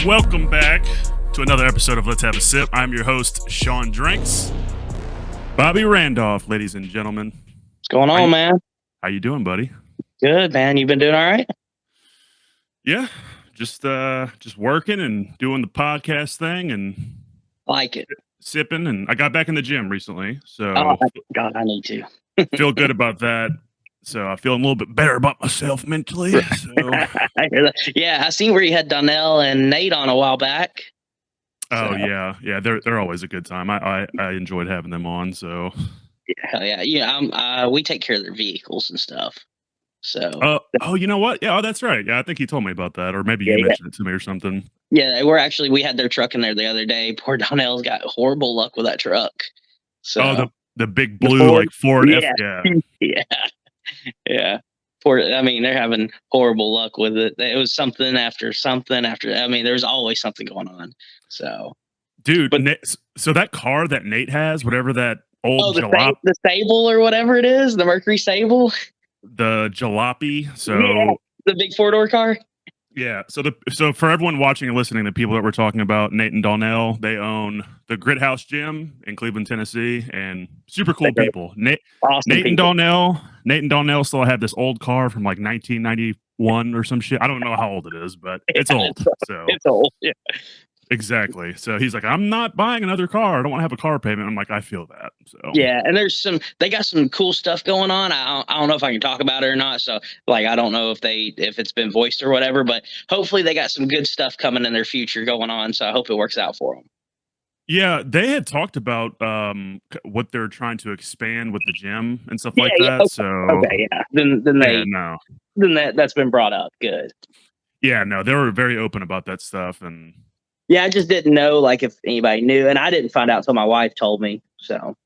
Welcome back to another episode of Let's Have a Sip. I'm your host, Sean Drinks. Bobby Randolph, ladies and gentlemen. What's going on, man? How you doing, buddy? Good, man. You been doing all right? Yeah, just working and doing the podcast thing and Like it. sipping. And I got back in the gym recently, so Oh, God, I need to. feel good about that. So I feel a little bit better about myself mentally. So. I hear that. Yeah, I seen where you had Donnell and Nate on a while back. Oh yeah, they're always a good time. I enjoyed having them on. So yeah. We take care of their vehicles and stuff. So oh, you know what? Yeah, that's right. Yeah, I think he told me about that, or maybe you mentioned it to me or something. Yeah, we had their truck in there the other day. Poor Donnell's got horrible luck with that truck. So the big blue like Ford. Yeah. Yeah. They're having horrible luck with it. It was something after something after. I mean, there's always something going on. So, dude, so that car that Nate has, whatever that old the Sable or whatever it is, the Mercury Sable, the Jalopy. So the big 4-door car. Yeah. So for everyone watching and listening, the people that we're talking about, Nate and Donnell, they own the Grit House Gym in Cleveland, Tennessee, and super cool people. Nate and Donnell still have this old car from like 1991 or some shit. I don't know how old it is, but it's old. So it's old. Yeah. Exactly. So he's like, I'm not buying another car. I don't want to have a car payment. I'm like, I feel that. So yeah, and they got some cool stuff going on. I don't know if I can talk about it or not. So like, I don't know if it's been voiced or whatever, but hopefully they got some good stuff coming in their future going on. So I hope it works out for them. Yeah, they had talked about what they're trying to expand with the gym and stuff like that. Okay, so then that's been brought up. Good. Yeah, no, they were very open about that stuff. And yeah, I just didn't know like if anybody knew, and I didn't find out until my wife told me. So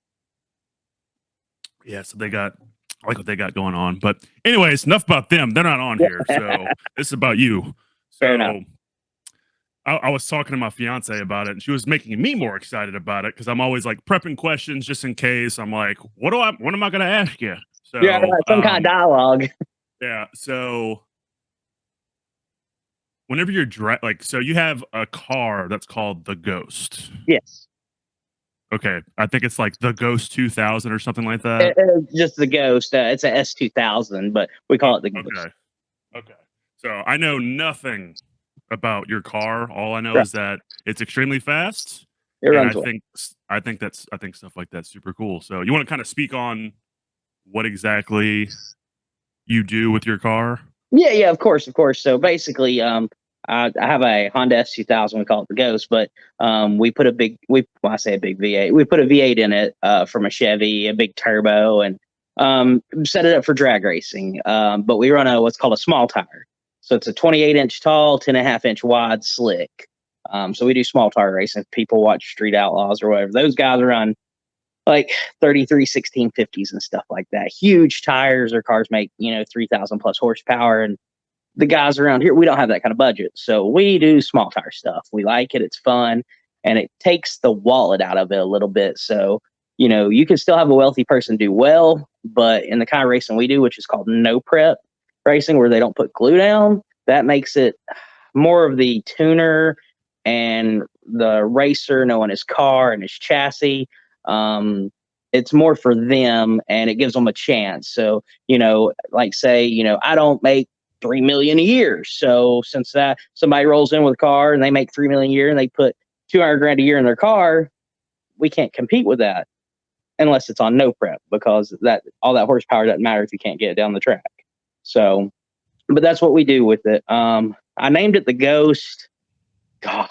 yeah, so I like what they got going on. But anyways, enough about them. They're not on here, so this is about you. Fair enough. I was talking to my fiance about it, and she was making me more excited about it because I'm always like prepping questions just in case. I'm like, what am I going to ask you? So some kind of dialogue. Yeah. So whenever you're so you have a car that's called the Ghost. Yes. Okay. I think it's like the Ghost 2000 or something like that. Just the Ghost. It's a S2000, but we call it the Ghost. Okay. So I know nothing about your car. All I know is that it's extremely fast. It runs I think stuff like that's super cool. So you want to kind of speak on what exactly you do with your car? Yeah, of course. So basically, I have a Honda S2000. We call it the Ghost, but we put I say a big V8. We put a V8 in it from a Chevy, a big turbo, and set it up for drag racing. But we run what's called a small tire. So it's a 28-inch tall, 10.5-inch wide slick. So we do small tire racing. If people watch Street Outlaws or whatever, those guys run like 33 1650s and stuff like that. Huge tires. Their cars make 3,000 plus horsepower, and the guys around here, we don't have that kind of budget. So we do small tire stuff. We like it. It's fun, and it takes the wallet out of it a little bit. So you can still have a wealthy person do well, but in the kind of racing we do, which is called no prep racing, where they don't put glue down, that makes it more of the tuner and the racer knowing his car and his chassis. It's more for them, and it gives them a chance. So like say I don't make $3 million a year, so since that somebody rolls in with a car and they make $3 million a year and they put $200,000 a year in their car, we can't compete with that unless it's on no prep, because all that horsepower doesn't matter if you can't get it down the track. So, but that's what we do with it. I named it the Ghost. God,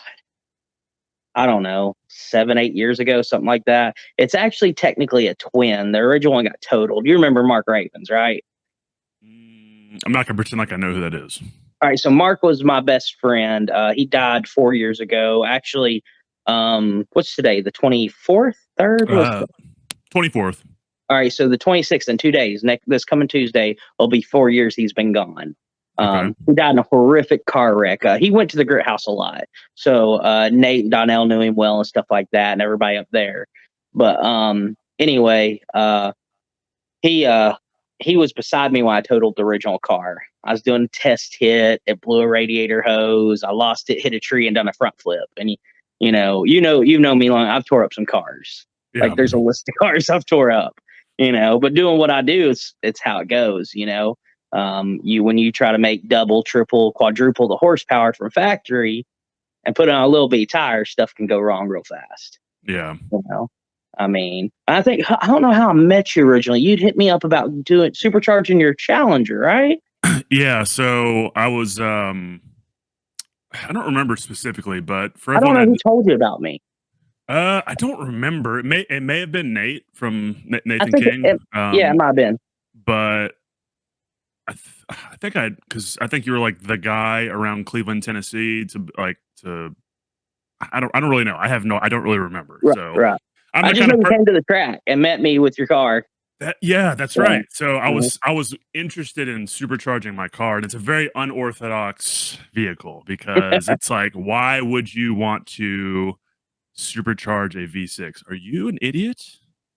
I don't know, 7-8 years ago, something like that. It's actually technically a twin. The original one got totaled. You remember Mark Ravens, right? I'm not gonna pretend like I know who that is. All right, so Mark was my best friend. He died 4 years ago. Actually, what's today? The 24th, 3rd? 24th. All right, so the 26th in 2 days. This coming Tuesday will be 4 years he's been gone. He died in a horrific car wreck. He went to the Grit House a lot, so Nate and Donnell knew him well and stuff like that, and everybody up there. But anyway, he he was beside me when I totaled the original car. I was doing a test hit. It blew a radiator hose. I lost it, hit a tree, and done a front flip. And you've known me long. I've tore up some cars. Yeah. Like there's a list of cars I've tore up. But doing what I do, it's how it goes. When you try to make double, triple, quadruple the horsepower from factory and put on a little bitty tire, stuff can go wrong real fast. Yeah. I don't know how I met you originally. You'd hit me up about supercharging your Challenger, right? Yeah. So I was, I don't remember specifically, but I don't know who told you about me. I don't remember. It may have been Nate from Nathan King. It might have been. But I think you were like the guy around Cleveland, Tennessee I don't really know. I don't really remember. Right. I just know you came to the track and met me with your car. That's right. So I was interested in supercharging my car, and it's a very unorthodox vehicle because it's like, why would you want to supercharge a V6? Are you an idiot?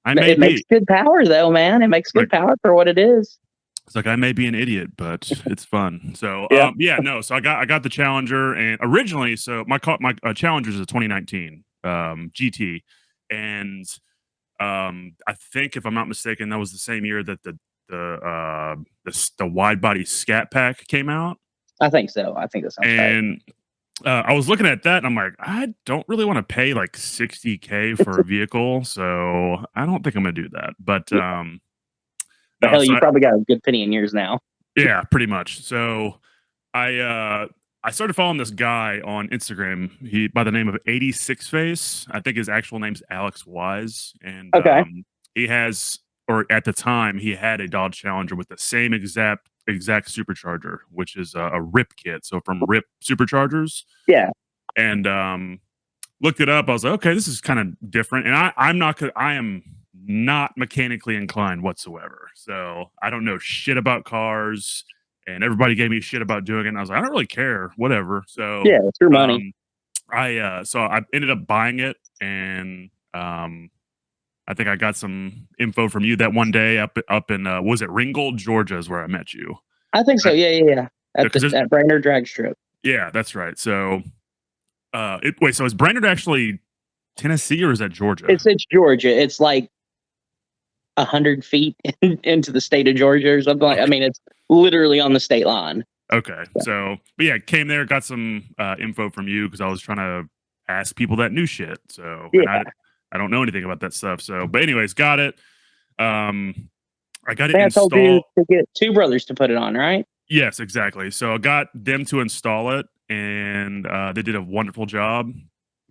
It makes good power though, man. It makes good power for what it is. It's like, I may be an idiot, but it's fun. So So I got the Challenger, and originally, so my Challenger is a 2019 GT, and I think if I'm not mistaken, that was the same year that the wide body Scat Pack came out. I think so. I think that sounds right. And I was looking at that, and I'm like, I don't really want to pay like $60K for a vehicle, so I don't think I'm gonna do that. But you probably got a good penny in yours now. Yeah, pretty much. So I started following this guy on Instagram. He by the name of 86 Face. I think his actual name's Alex Wise, and he has, or at the time, he had a Dodge Challenger with the same exact supercharger, which is a RIP kit. So from RIP Superchargers. Yeah. And looked it up. I was like, okay, this is kind of different. And I am not mechanically inclined whatsoever. So I don't know shit about cars, and everybody gave me shit about doing it. And I was like, I don't really care, whatever. So yeah, it's your money. I ended up buying it, and I think I got some info from you that one day up in was it Ringgold, Georgia, is where I met you. I think so. Yeah. At Brainerd Drag Strip. Yeah, that's right. So, so is Brainerd actually Tennessee, or is that Georgia? It's Georgia. It's like 100 feet into the state of Georgia or something. Okay. I mean, it's literally on the state line. Okay. So, but yeah, came there, got some info from you because I was trying to ask people that knew shit. So, I don't know anything about that stuff. So, but anyways, got it. I got it installed. I told you to get two brothers to put it on, right? Yes, exactly. So I got them to install it, and they did a wonderful job.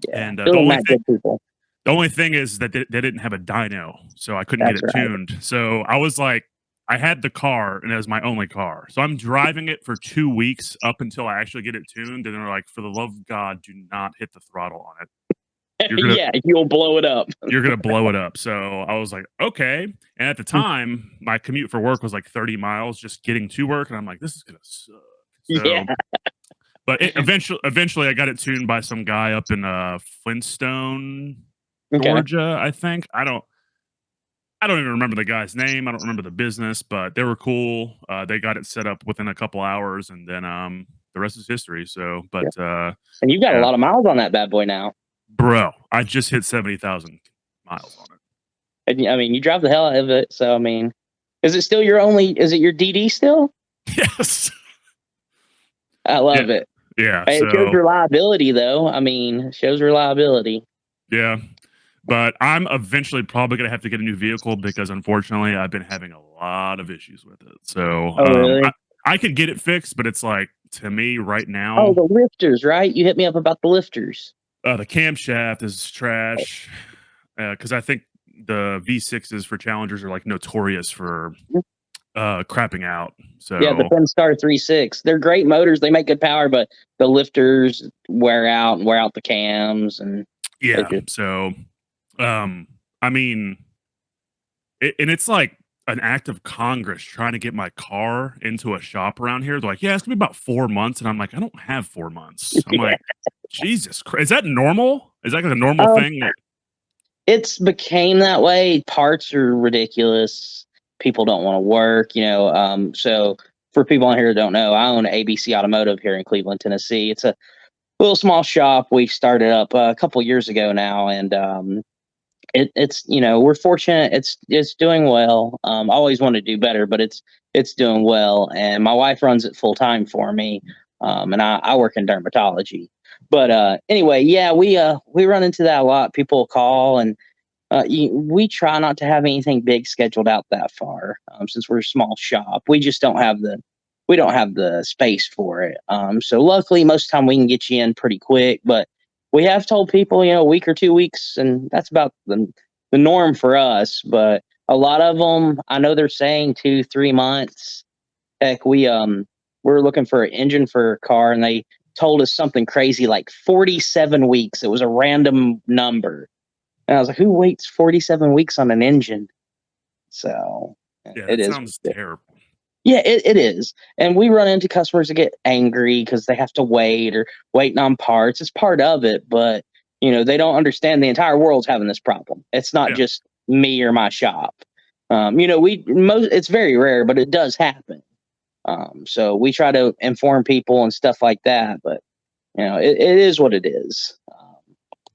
Yeah, and the only thing is that they didn't have a dyno, so I couldn't get it tuned. So I was like, I had the car, and it was my only car. So I'm driving it for 2 weeks up until I actually get it tuned. And they're like, for the love of God, do not hit the throttle on it. You'll blow it up. You're going to blow it up. So I was like, okay. And at the time, my commute for work was like 30 miles just getting to work. And I'm like, this is going to suck. So, yeah. But eventually I got it tuned by some guy up in Flintstone, Georgia, I think. I don't even remember the guy's name. I don't remember the business, but they were cool. They got it set up within a couple hours, and then the rest is history. So, but and you've got a lot of miles on that bad boy now. Bro, I just hit 70,000 miles on it. And I mean, you drive the hell out of it. So, I mean, is it your DD still? Yes. I love it. Yeah. It shows reliability, though. I mean, it shows reliability. Yeah. But I'm eventually probably going to have to get a new vehicle because, unfortunately, I've been having a lot of issues with it. So, really? I could get it fixed, but it's like, to me right now. Oh, the lifters, right? You hit me up about the lifters. The camshaft is trash because I think the V6s for Challengers are like notorious for crapping out. So yeah, the Finstar 3.6, they're great motors. They make good power, but the lifters wear out the cams and So, I mean, and it's like an act of Congress trying to get my car into a shop around here. They're like, yeah, it's gonna be about 4 months, and I'm like, I don't have 4 months. I'm like, Jesus Christ, is that normal? Is that like a normal thing? It's became that way. Parts are ridiculous. people don't want to work, so for people on here that don't know, I own ABC Automotive here in Cleveland, Tennessee. It's a little small shop we started up a couple years ago now, and it's we're fortunate. It's doing well. I always want to do better, but it's doing well. And my wife runs it full time for me, and I work in dermatology. But anyway, yeah, we run into that a lot. People call, and we try not to have anything big scheduled out that far, since we're a small shop. We don't have the space for it. So luckily, most of the time we can get you in pretty quick. But we have told people, a week or 2 weeks, and that's about the norm for us. But a lot of them, I know they're saying 2, 3 months. Heck, we're looking for an engine for a car, and they told us something crazy like 47 weeks. It was a random number. And I was like, who waits 47 weeks on an engine? So Yeah, it that is. sounds terrible. Yeah, it is. And we run into customers that get angry because they have to wait or waiting on parts. It's part of it, but they don't understand the entire world's having this problem. It's not Yeah. just me or my shop. It's very rare, but it does happen. So we try to inform people and stuff like that, but it is what it is.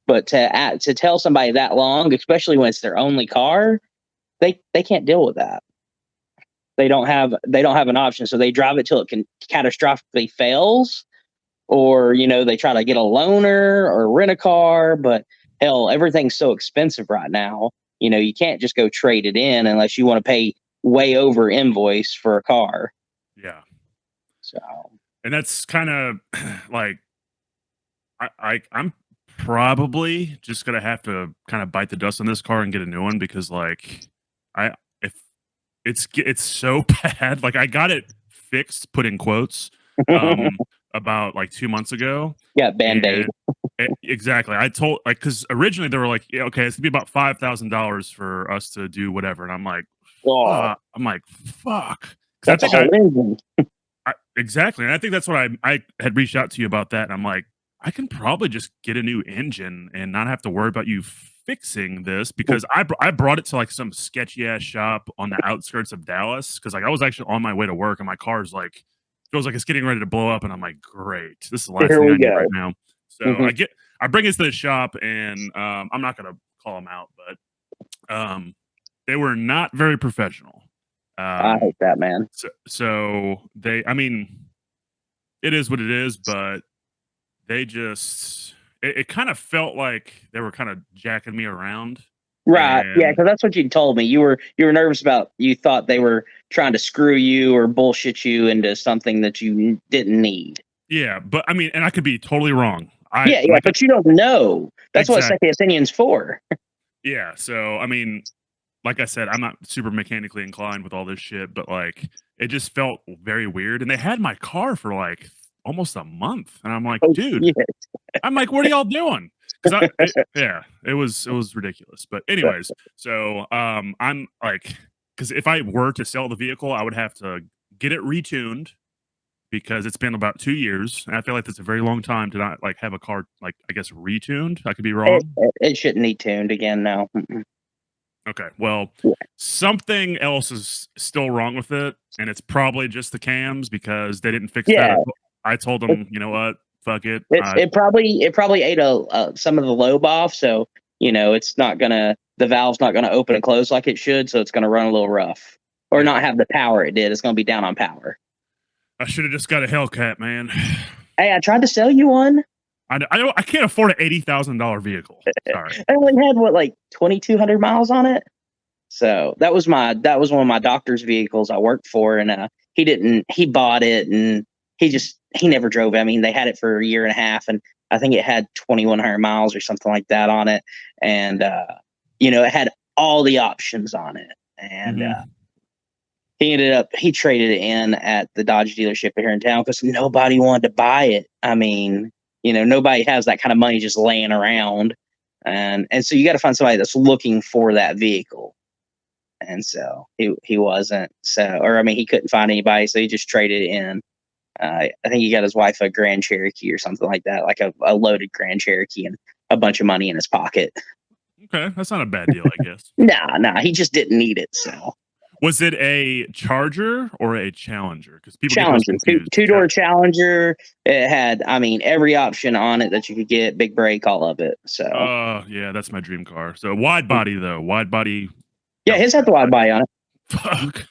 But to tell somebody that long, especially when it's their only car, they can't deal with that. They don't have an option, so they drive it till it can catastrophically fails, or they try to get a loaner or rent a car. But hell, everything's so expensive right now. You can't just go trade it in unless you want to pay way over invoice for a car. Yeah. So, And that's kind of like I'm probably just gonna have to kind of bite the dust on this car and get a new one because like I if it's so bad. Like I got it fixed, put in quotes, about like 2 months ago. yeah, Band-Aid. And exactly. I told like because originally they were like, yeah, okay, it's gonna be about $5,000 for us to do whatever. And Oh, I'm like, fuck. Because I that's a think whole engine. exactly. And I think that's what I had reached out to you about that. And I'm like, I can probably just get a new engine and not have to worry about you fixing this because I brought it to like some sketchy ass shop on the outskirts of Dallas because like I was actually on my way to work and my car's like feels like it's getting ready to blow up and I'm like, great, this is the last Here thing we I need right go. now. So Hmm. I bring it to the shop and I'm not gonna call them out, but they were not very professional. I Um, hate that, man. so I mean, it is what it is, but they just it kind of felt like they were kind of jacking me around. Right. Yeah, And because that's what you told me. You were nervous about. You thought they were trying to screw you or bullshit you into something that you didn't need. yeah, but I mean, and I could be totally wrong. I Yeah, yeah, like but you don't know. That's what exact second opinion's for. yeah. So I mean, like I said, I'm not super mechanically inclined with all this shit, but like it just felt very weird. And they had my car for like almost a month, and I'm like, Oh, dude, yeah. I'm like, what are y'all doing? Because yeah, it was ridiculous. But anyways, so I'm like, because if I were to sell the vehicle, I would have to get it retuned because it's been about 2 years, and I feel like that's a very long time to not like have a car like I guess retuned. I could be It, wrong. it shouldn't need tuned again now. Mm-mm. Okay, well, Yeah. something else is still wrong with it, and it's probably just the cams because they didn't fix that. Yeah, I told it, them, you know what, fuck it. it probably ate some of the lobe off, so it's not gonna the valve's not gonna open and close like it should, so it's gonna run a little rough or not Yeah, have the power it did. It's gonna be down on power. I should have just got a Hellcat, man. Hey, I tried to sell you one. I can't afford an $80,000 vehicle. Sorry. I only had what, like 2,200 miles on it. So that was one of my doctor's vehicles I worked for, and he bought it, and he never drove it. I mean, they had it for a year and a half, and I think it had 2,100 miles or something like that on it, and it had all the options on it, and Hmm. he traded it in at the Dodge dealership here in town because nobody wanted to buy it. I mean, nobody has that kind of money just laying around, and so you got to find somebody that's looking for that vehicle. And so he wasn't. So, or I mean, he couldn't find anybody, so he just traded it in. I think he got his wife a Grand Cherokee or something like that, like a loaded Grand Cherokee, and a bunch of money in his pocket. Okay, that's not a bad deal, I guess. Nah, he just didn't need it. So Was it a Charger or a Challenger? Because people get those Challenger, confused. two-door Challenger. It had, I mean, every option on it that you could get, big brake, all of it. So, Yeah, that's my dream car. So wide body though, wide body. yeah, his had the wide body on it. Fuck.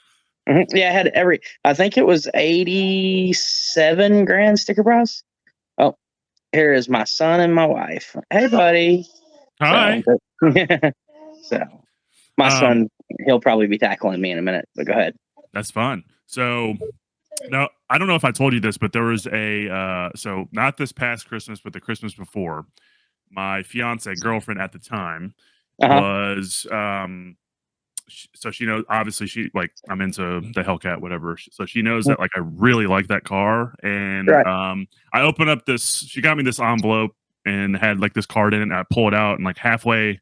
Yeah, it had every. I think it was 87 grand sticker price. Oh, here is my son and my wife. Hey, buddy. Hi. So my son, he'll probably be tackling me in a minute. But go ahead. That's fun. So now I don't know if I told you this, but there was a so not this past Christmas, but the Christmas before. My fiance girlfriend at the time was so she knows, obviously she, like, I'm into the Hellcat, whatever. So she knows that, like, I really like that car. And I open up this, she got me this envelope and had like this card in it, and I pull it out, and like halfway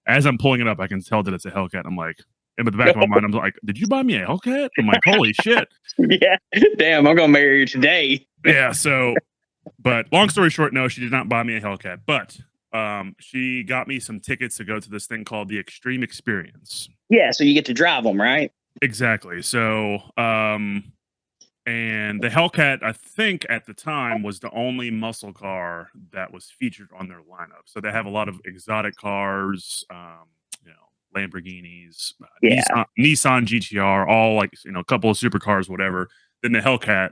as I'm pulling it up, I can tell that it's a Hellcat. I'm like, in the back of my mind, I'm like, did you buy me a Hellcat? I'm like, holy shit. Yeah. Damn, I'm gonna marry you today. Yeah. So, but long story short, no, she did not buy me a Hellcat, but she got me some tickets to go to this thing called the Extreme Experience. Yeah, so you get to drive them, right? Exactly. So, and the Hellcat, I think at the time, was the only muscle car that was featured on their lineup. So they have a lot of exotic cars, you know, Lamborghinis, Nissan GTR, all like, you know, a couple of supercars, whatever. Then the Hellcat,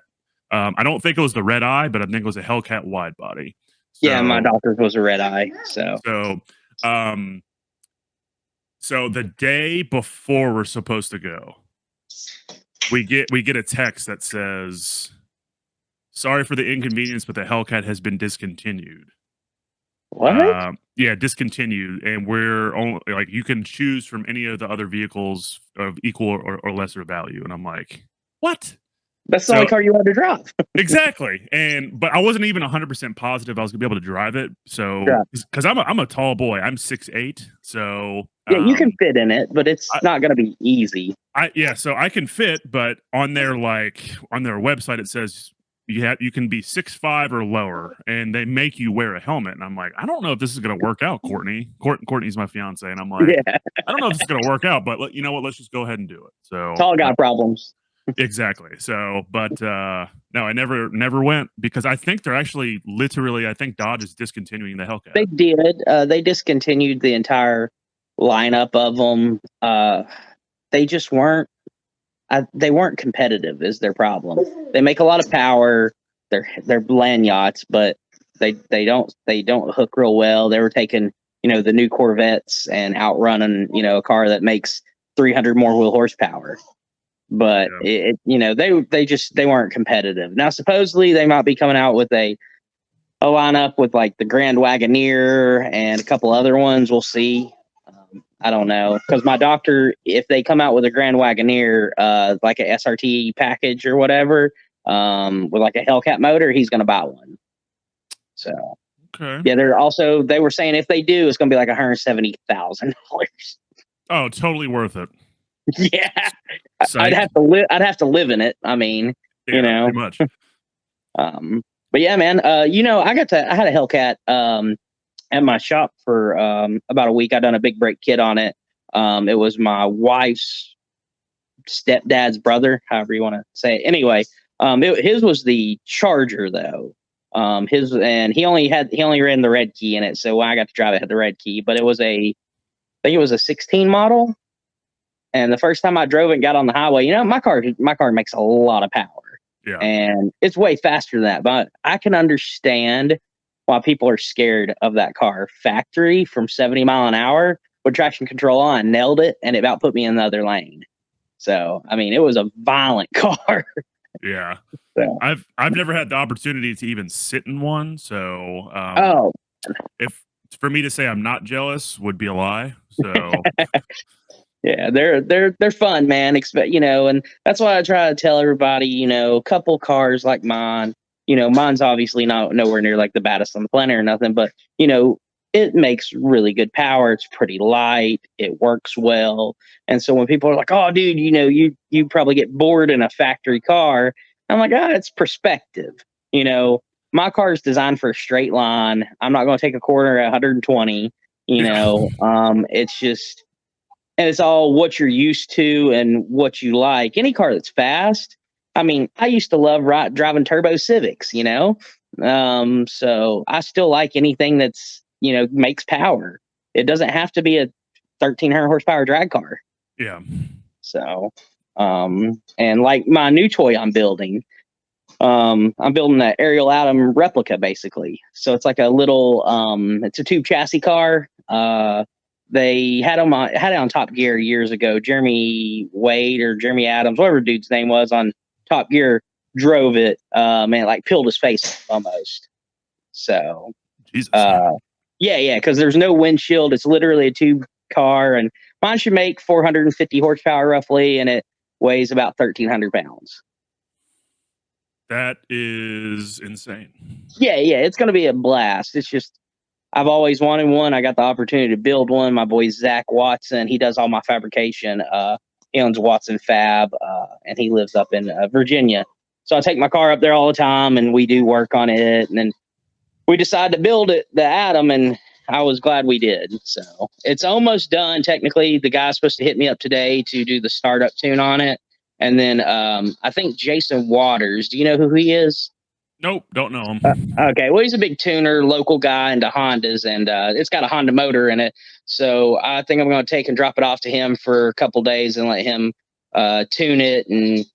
I don't think it was the red eye, but I think it was a Hellcat wide body. So, yeah, my doctor's was a red eye. So, so the day before we're supposed to go, we get a text that says, "Sorry for the inconvenience, but the Hellcat has been discontinued." What? Yeah, discontinued, and we're only, like, you can choose from any of the other vehicles of equal or lesser value. And I'm like, what? That's the only car you wanted to drive. Exactly. But I wasn't even 100% positive I was gonna be able to drive it. So, because I'm a tall boy, I'm 6'8". So yeah, you can fit in it, but it's not gonna be easy. So I can fit, but on their website it says you can be 6'5" or lower, and they make you wear a helmet. And I'm like, I don't know if this is gonna work out, Courtney. Courtney's my fiance, and I'm like, I don't know if this is gonna work out, but you know what? Let's just go ahead and do it. So tall guy problems. Exactly. So, but no, I never went, because I think they're actually literally, I think Dodge is discontinuing the Hellcat. They did. They discontinued the entire lineup of them. They just weren't. They weren't competitive. Is their problem? They make a lot of power. They're land yachts, but they don't hook real well. They were taking, you know, the new Corvettes and outrunning, you know, a car that makes 300 more wheel horsepower. But you know, they weren't competitive. Now supposedly they might be coming out with a lineup with like the Grand Wagoneer and a couple other ones. We'll see. I don't know, because my doctor, if they come out with a Grand Wagoneer, like a SRT package or whatever, with like a Hellcat motor, he's going to buy one. So yeah, they were saying if they do, it's going to be like $170,000. Oh, totally worth it. Yeah, I'd have to live in it. I mean, you know, pretty much. But yeah, man, you know, I had a Hellcat at my shop for about a week. I done a big brake kit on it. It was my wife's stepdad's brother, however you want to say it. Anyway, his was the Charger though. He only ran the red key in it, so when I got to drive it, had the red key. But I think it was a 16 model. And the first time I drove it and got on the highway, you know, my car makes a lot of power. Yeah. And it's way faster than that. But I can understand why people are scared of that car. Factory from 70 mile an hour with traction control on, nailed it, and it about put me in the other lane. So, I mean, it was a violent car. Yeah. So. I've never had the opportunity to even sit in one. So, if for me to say I'm not jealous would be a lie. So. Yeah, they're fun, man. You know, and that's why I try to tell everybody, you know, a couple cars like mine, you know, mine's obviously nowhere near like the baddest on the planet or nothing, but you know, it makes really good power. It's pretty light. It works well. And so when people are like, "Oh, dude, you know, you probably get bored in a factory car," I'm like, it's perspective. You know, my car is designed for a straight line. I'm not going to take a corner at 120. You know, it's just. and it's all what you're used to and what you like. Any car that's fast. I mean, I used to love driving turbo Civics, you know. So I still like anything that's makes power. It doesn't have to be a 1,300 horsepower drag car. Yeah. So, and like my new toy I'm building an Ariel Atom replica basically. So it's like a little, it's a tube chassis car. They had it on Top Gear years ago. Jeremy Wade or Jeremy Adams, whatever dude's name was on Top Gear, drove it. Man, it like peeled his face almost. So, Jesus. Yeah, because there's no windshield. It's literally a tube car, and mine should make 450 horsepower roughly, and it weighs about 1,300 pounds. That is insane. Yeah, it's going to be a blast. It's just, I've always wanted one. I got the opportunity to build one. My boy Zach Watson, he does all my fabrication. He owns Watson Fab, and he lives up in Virginia. So I take my car up there all the time, and we do work on it. And then we decided to build it, the Atom, and I was glad we did. So it's almost done. Technically, the guy's supposed to hit me up today to do the startup tune on it. And then I think Jason Waters, do you know who he is? Nope, don't know him. Okay, well, he's a big tuner, local guy into Hondas, and it's got a Honda motor in it. So I think I'm going to take and drop it off to him for a couple days and let him tune it and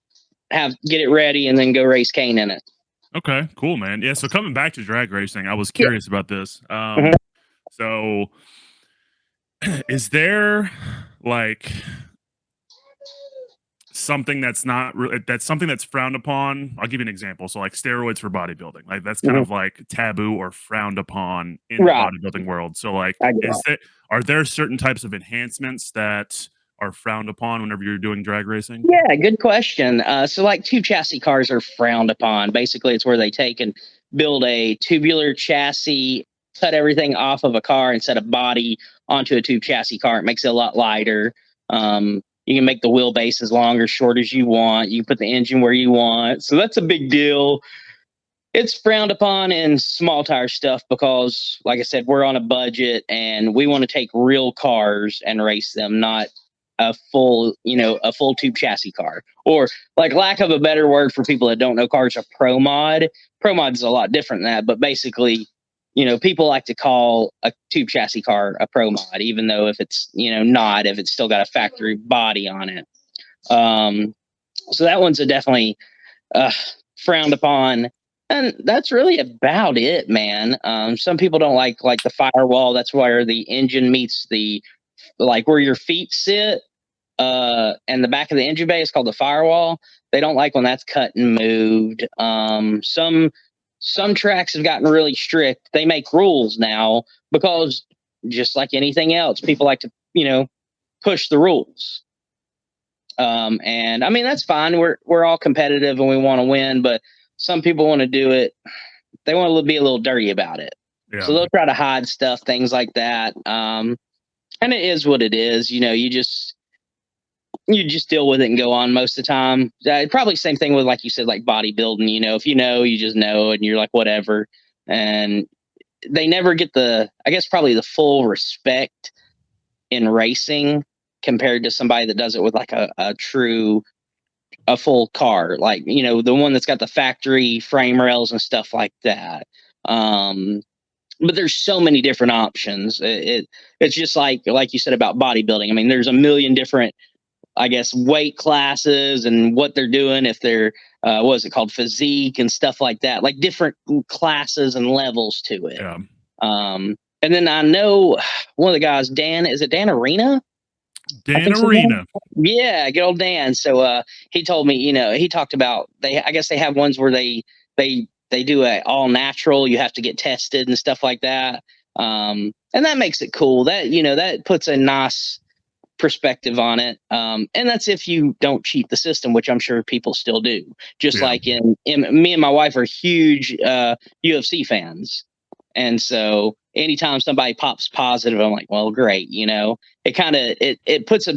get it ready and then go race Kane in it. Okay, cool, man. Yeah, so coming back to drag racing, I was curious about this. So is there like something that's not that's something that's frowned upon? I'll give you an example. So like steroids for bodybuilding, like that's kind of like taboo or frowned upon in the bodybuilding world. So like are there certain types of enhancements that are frowned upon whenever you're doing drag racing? Yeah, good question. So like tube chassis cars are frowned upon. Basically, it's where they take and build a tubular chassis, cut everything off of a car and set a body onto a tube chassis car. It makes it a lot lighter. You can make the wheelbase as long or short as you want. You put the engine where you want. So that's a big deal. It's frowned upon in small tire stuff because, like I said, we're on a budget and we want to take real cars and race them, not a full tube chassis car. Or, like, lack of a better word for people that don't know cars, a pro mod. Pro mod is a lot different than that, but basically, people like to call a tube chassis car a pro mod, even though if it's if it's still got a factory body on it. So that one's definitely frowned upon. And that's really about it, man. Some people don't like the firewall. That's where the engine meets where your feet sit, and the back of the engine bay is called the firewall. They don't like when that's cut and moved. Some tracks have gotten really strict. They make rules now because, just like anything else, people like to push the rules. And I mean, that's fine. We're all competitive and we want to win, but some people want to do it. They want to be a little dirty about it. Yeah. So they'll try to hide stuff, things like that. And it is what it is. You just deal with it and go on most of the time. Probably same thing with, like you said, like bodybuilding. If you just know, and you're like, whatever. And they never get probably the full respect in racing compared to somebody that does it with like a full car, like the one that's got the factory frame rails and stuff like that. But there's so many different options. It's just like you said about bodybuilding. I mean, there's a million different, I guess, weight classes and what they're doing, if they're what is it called, physique and stuff like that, like different classes and levels to it. Yeah. And then I know one of the guys, Dan Arena? Dan Arena. Yeah, good old Dan. So he told me, he talked about I guess they have ones where they do a all natural. You have to get tested and stuff like that. And that makes it cool. That that puts a nice perspective on it. And that's if you don't cheat the system, which I'm sure people still do. Just like in me and my wife are huge UFC fans. And so anytime somebody pops positive, I'm like, well, great. It kind of, it puts a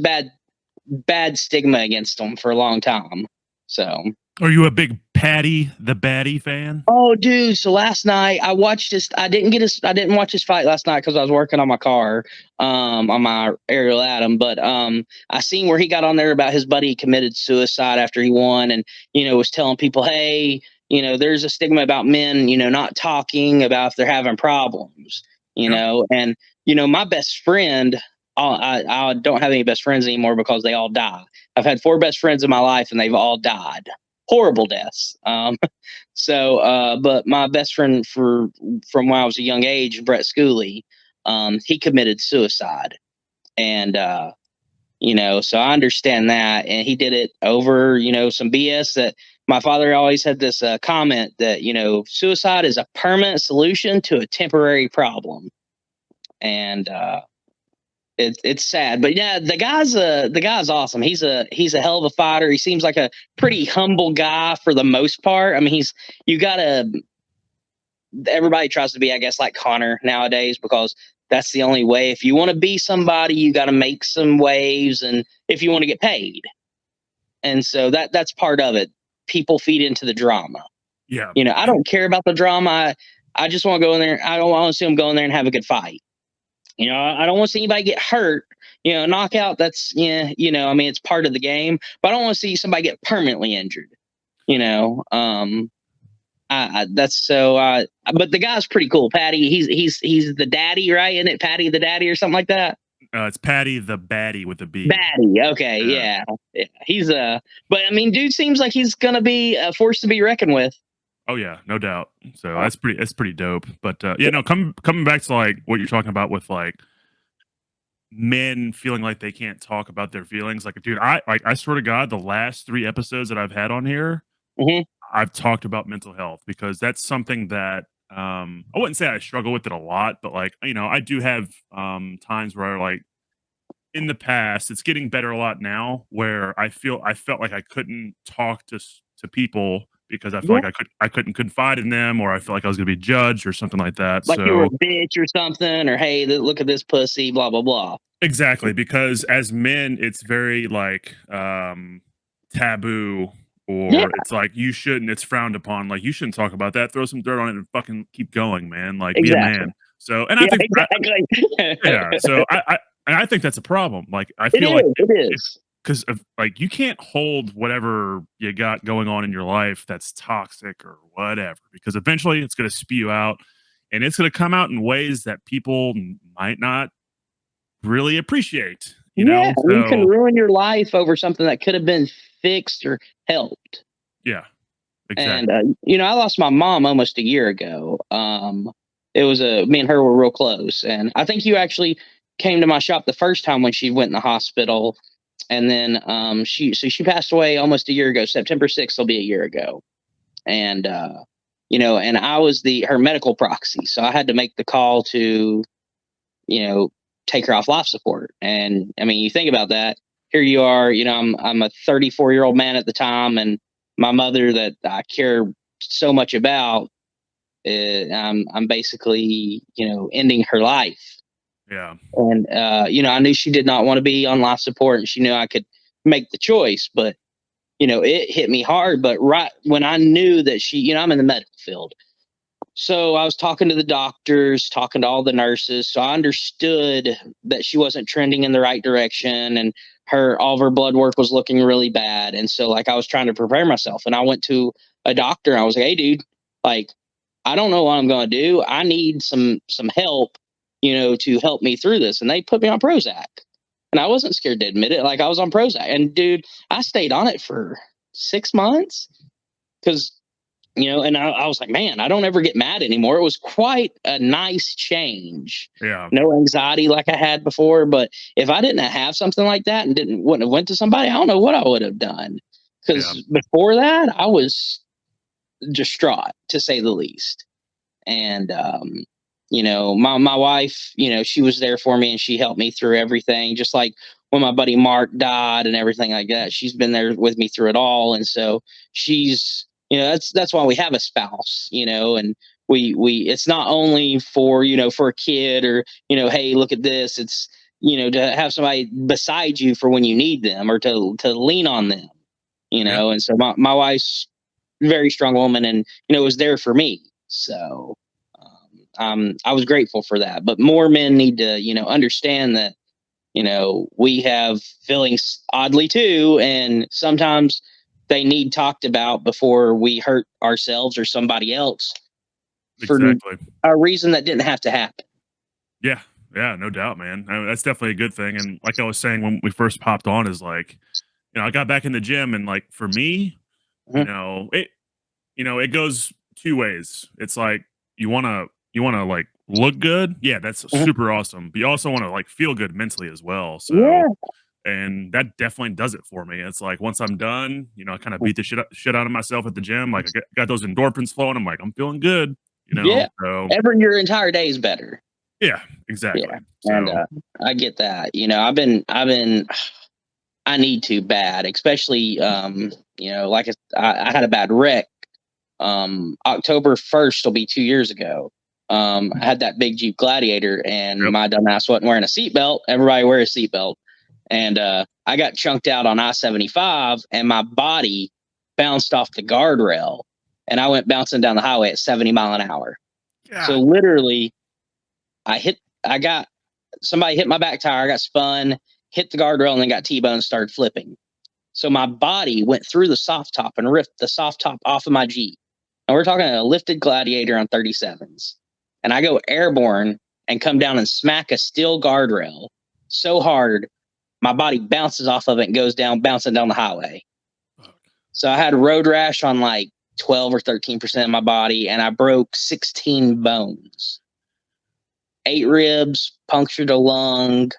bad stigma against them for a long time. So are you a big Patty the Batty fan? Oh, dude! So last night I watched this. I didn't watch his fight last night because I was working on my car, on my Ariel Atom. But I seen where he got on there about his buddy committed suicide after he won, and was telling people, hey, there's a stigma about men, not talking about if they're having problems, and my best friend. I don't have any best friends anymore because they all die. I've had 4 best friends in my life, and they've all died horrible deaths. But my best friend from when I was a young age, Brett Schooley, he committed suicide, and so I understand that, and he did it over some BS that my father always had this comment that suicide is a permanent solution to a temporary problem, and it's sad, but yeah, the guy's awesome. He's a hell of a fighter. He seems like a pretty humble guy for the most part. I mean, you gotta everybody tries to be, I guess, like Connor nowadays, because that's the only way. If you want to be somebody, you got to make some waves, and if you want to get paid, and so that's part of it. People feed into the drama. Yeah, I don't care about the drama. I just want to go in there. I don't want to see them go in there and have a good fight. I don't want to see anybody get hurt. Knockout. That's I mean, it's part of the game, but I don't want to see somebody get permanently injured. That's so. But the guy's pretty cool, Patty. He's the daddy, right? Isn't it Patty the daddy or something like that? It's Patty the Batty with a B. Batty. Okay, yeah. He's But I mean, dude seems like he's gonna be a force to be reckoned with. Oh yeah, no doubt. So that's pretty dope. But coming back to like what you're talking about with like men feeling like they can't talk about their feelings. Like, dude, I swear to God, the last 3 episodes that I've had on here, Mm-hmm. I've talked about mental health, because that's something that I wouldn't say I struggle with it a lot, but like, I do have times where like in the past, it's getting better a lot now, where I felt like I couldn't talk to people because I felt like I couldn't confide in them, or I felt like I was going to be judged or something like that. Like you were So a bitch or something, or hey, look at this pussy, blah blah blah. exactly, because as men, it's very like taboo, or it's like it's frowned upon. Like, you shouldn't talk about that. Throw some dirt on it and fucking keep going, man. Like, be a Exactly. man. So, and I think, exactly. yeah. So I think that's a problem. Like, I feel like it is. because of like, you can't hold whatever you got going on in your life that's toxic or whatever, because eventually it's going to spew out, and it's going to come out in ways that people might not really appreciate. You So can ruin your life over something that could have been fixed or helped. yeah, exactly. And I lost my mom almost a year ago. It was me and her were real close, and I think you actually came to my shop the first time when she went in the hospital, and then she passed away almost a year ago. September 6th will be a year ago, and and I was her medical proxy, so I had to make the call to take her off life support. And I mean, you think about that. Here you are, I'm a 34-year-old man at the time, and my mother that I care so much about, I'm basically, ending her life. Yeah. And I knew she did not want to be on life support, and she knew I could make the choice, but it hit me hard. But right when I knew that I'm in the medical field. So I was talking to the doctors, talking to all the nurses. So I understood that she wasn't trending in the right direction, and all of her blood work was looking really bad. And so like I was trying to prepare myself, and I went to a doctor, and I was like, "Hey dude, like I don't know what I'm going to do. I need some help, to help me through this." And they put me on Prozac. And I wasn't scared to admit it. Like, I was on Prozac, and dude, I stayed on it for 6 months because and I was like, man, I don't ever get mad anymore. It was quite a nice change. Yeah. No anxiety like I had before. But if I didn't have something like that and wouldn't have went to somebody, I don't know what I would have done. Because before that, I was distraught, to say the least. And my wife, she was there for me, and she helped me through everything. Just like when my buddy Mark died and everything like that, she's been there with me through it all. And so she's that's why we have a spouse, and we it's not only for for a kid, or hey, look at this. It's to have somebody beside you for when you need them, or to lean on them. And so my wife's very strong woman, and was there for me. So I was grateful for that. But more men need to understand that we have feelings oddly too, and sometimes they need talked about before we hurt ourselves or somebody else for Exactly. a reason that didn't have to happen. Yeah. Yeah, no doubt, man. That's definitely a good thing. And like I was saying when we first popped on, is like, I got back in the gym, and like for me, Mhm. it goes two ways. It's like you wanna like look good. Yeah, that's Mhm. super awesome. But you also want to like feel good mentally as well. So Yeah. and that definitely does it for me. It's like once I'm done, I kind of beat the shit out of myself at the gym. Like got those endorphins flowing. I'm like, I'm feeling good, Yeah. So Your entire day is better. yeah, exactly. Yeah. And So I get that. I've been I need to bad, especially like I had a bad wreck. October 1st will be 2 years ago. I had that big Jeep Gladiator, and yep. my dumbass wasn't wearing a seatbelt. Everybody wear a seatbelt, and I got chunked out on I-75, and my body bounced off the guardrail, and I went bouncing down the highway at 70 mile an hour. So God. literally, I got somebody hit my back tire. I got spun, hit the guardrail, and then got T-boned and started flipping. So my body went through the soft top and ripped the soft top off of my Jeep. And we're talking a lifted Gladiator on 37s. And I go airborne and come down and smack a steel guardrail so hard, my body bounces off of it and goes down, bouncing down the highway. Fuck. So I had road rash on like 12 or 13% of my body, and I broke 16 bones. 8 ribs, punctured a lung,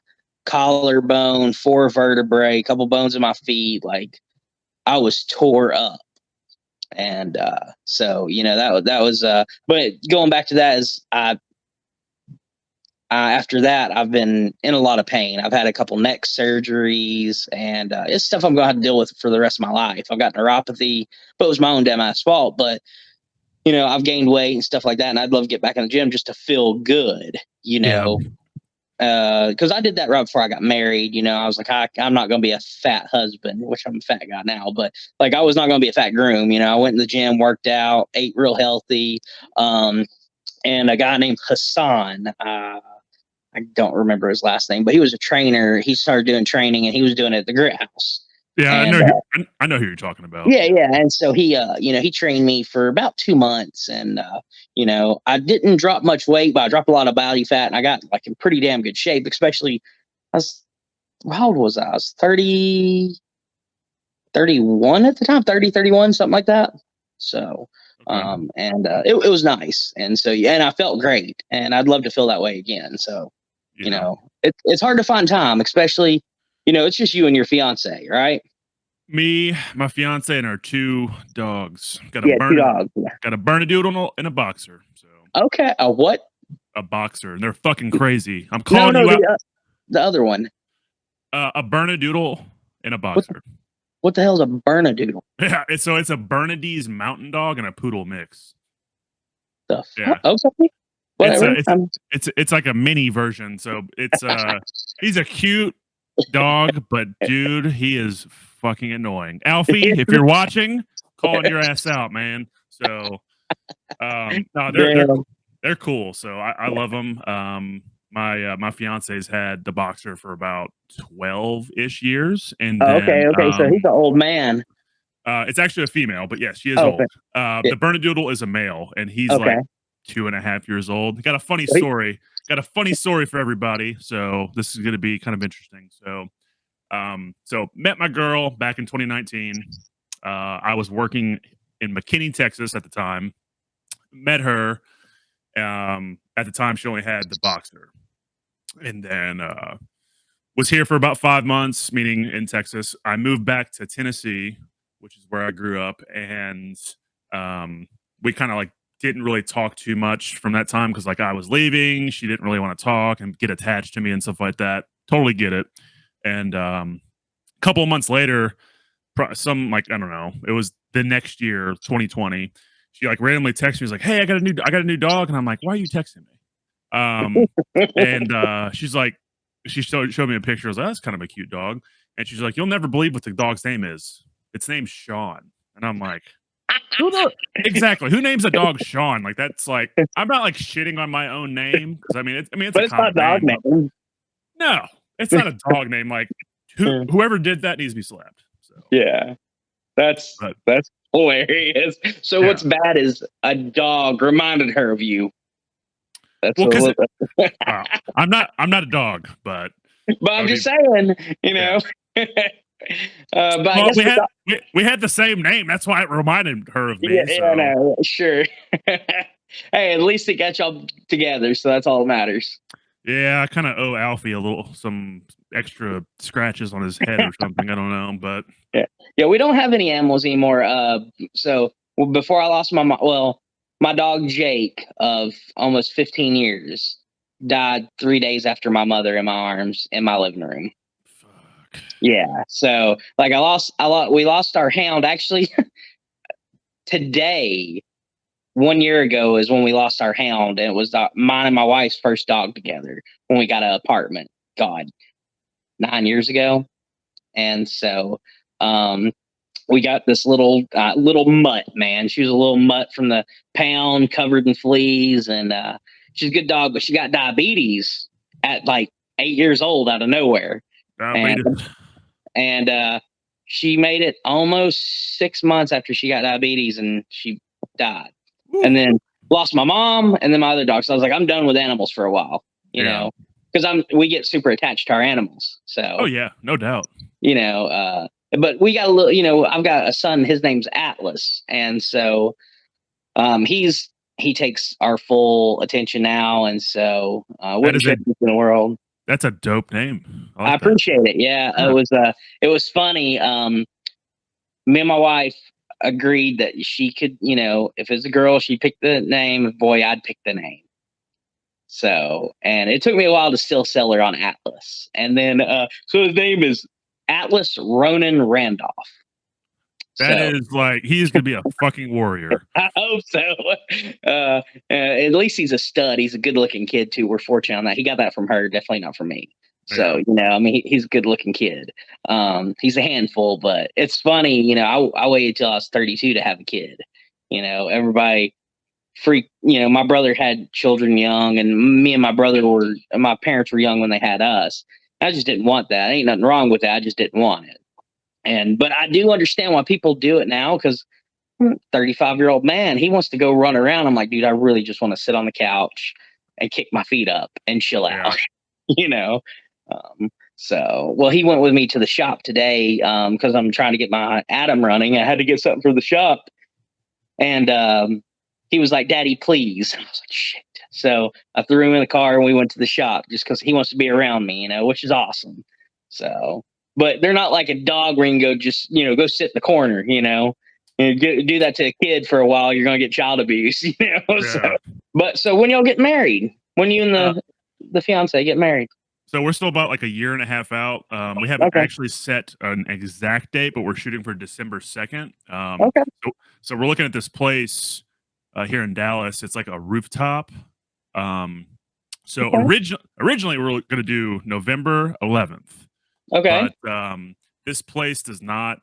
collarbone, 4 vertebrae, a couple bones in my feet. Like, I was tore up. And so that was but going back to that is after that I've been in a lot of pain. I've had a couple neck surgeries, and it's stuff I'm gonna have to deal with for the rest of my life. I've got neuropathy, but it was my own damn ass fault. But I've gained weight and stuff like that, and I'd love to get back in the gym just to feel good. Yeah. Because I did that right before I got married. I was like, I'm not going to be a fat husband, which I'm a fat guy now, but like I was not going to be a fat groom. I went in the gym, worked out, ate real healthy. And a guy named Hassan, I don't remember his last name, but he was a trainer. He started doing training, and he was doing it at the Grit House. Yeah, And I know who you're talking about. yeah. And so he trained me for about 2 months, and I didn't drop much weight, but I dropped a lot of body fat, and I got like in pretty damn good shape. Especially, how old was I? I was 30, 31 at the time, 30, 31, something like that. So, Okay. and it was nice, and so yeah, and I felt great, and I'd love to feel that way again. So, Yeah. it's hard to find time, especially, it's just you and your fiance, right? Me, my fiance, and our 2 dogs. Yeah, two dogs. Got a Bernedoodle and a boxer. So Okay, a what? a boxer, and they're fucking crazy. I'm No, calling no, you out. the other one. A Bernedoodle and a What boxer. what the hell's a Bernedoodle? Yeah, it's a Bernadese mountain dog and a poodle mix. The Yeah, fuck? Okay, it's a whatever. it's like a mini version. So it's he's a cute dog, but dude, he is fucking annoying. Alfie, if you're watching, calling your ass out, man. So no, Damn. they're cool. So I love them. My fiance's had the boxer for about 12-ish years, and Oh, then okay. So he's an old man. it's actually a female, but yes, she is Oh, old. okay. Yeah, The Bernedoodle is a male, and he's okay. like 2.5 years old. Got a funny Wait. story. Got a funny story for everybody. So this is going to be kind of interesting. So met my girl back in 2019. I was working in McKinney, Texas at the time. Met her. At the time, she only had the boxer, and then was here for about 5 months, meaning in Texas. I moved back to Tennessee, which is where I grew up, and we kind of like didn't really talk too much from that time because like I was leaving, she didn't really want to talk and get attached to me and stuff like that. Totally get it. And a couple of months later, some like I don't know, it was the next year, 2020. She like randomly texted me, was like, "Hey, I got a new dog," and I'm like, "Why are you texting me?" And she's like, she showed me a picture. I was like, "That's kind of a cute dog," and she's like, "You'll never believe what the dog's name is. Its name's Sean," and I'm like, Exactly. Who names a dog Sean? Like that's like I'm not like shitting on my own name because it's But a it's not common dog name. But name. no, it's not a dog name. Like whoever did that needs to be slapped. So Yeah, that's but that's hilarious. So yeah. what's bad is a dog reminded her of you. That's Well, a because little. I'm not a dog, but But that I'm would just be saying, yeah. but I Well, guess for we had the same name. That's why it reminded her of yeah, me. yeah, So no, sure. Hey, at least it got y'all together, so that's all that matters. yeah, I kind of owe Alfie some extra scratches on his head or something. I don't know, but Yeah, yeah, we don't have any animals anymore. So before I lost my dog Jake of almost 15 years died 3 days after my mother in my arms in my living room. fuck. Yeah, so like we lost our hound actually today. 1 year ago is when we lost our hound, and it was mine and my wife's first dog together when we got an apartment. God, 9 years ago, and so um, we got this little mutt. Man, she was a little mutt from the pound, covered in fleas, and she's a good dog, but she got diabetes at like 8 years old out of nowhere, and Diabetes. and she made it almost 6 months after she got diabetes, and she died. And then lost my mom and then my other dog. So I was like, I'm done with animals for a while, Yeah. because we get super attached to our animals. Oh So yeah, no doubt. but we got a little, I've got a son. His name's Atlas, and so he takes our full attention now, and so That wouldn't is a trade him in the world. that's a dope name. I I like that. appreciate it. Yeah, Yeah. it was funny. Me and my wife agreed that she could, if it's a girl, she picked the name. If boy, I'd pick the name. So, and it took me a while to still sell her on Atlas. And then, so his name is Atlas Ronan Randolph. That So is like he's gonna be a fucking warrior. I hope so. At least he's a stud. He's a good looking kid too. We're fortunate on that. He got that from her, definitely not from me. Yeah. So, I mean, he's a good looking kid. He's a handful, but it's funny, I waited till I was 32 to have a kid. Everybody my brother had children young, and me and my parents were young when they had us. I just didn't want that. Ain't nothing wrong with that. I just didn't want it. But I do understand why people do it now, because 35-year-old man, he wants to go run around. I'm like, dude, I really just want to sit on the couch and kick my feet up and chill Yeah. out. you know well, he went with me to the shop today, because I'm trying to get my Atom running. I had to get something for the shop, and he was like, daddy, please. And I was like, shit. So I threw him in the car and we went to the shop just because he wants to be around me, which is awesome. So, but they're not like a dog where you can go just, go sit in the corner, do that to a kid for a while, you're going to get child abuse, Yeah. So when y'all get married, when you and Uh, the fiance get married? so we're still about like a year and a half out. We haven't Okay. actually set an exact date, but we're shooting for December 2nd. Okay. So we're looking at this place here in Dallas. It's like a rooftop. So Okay. originally we were going to do November 11th, Okay. but this place does not.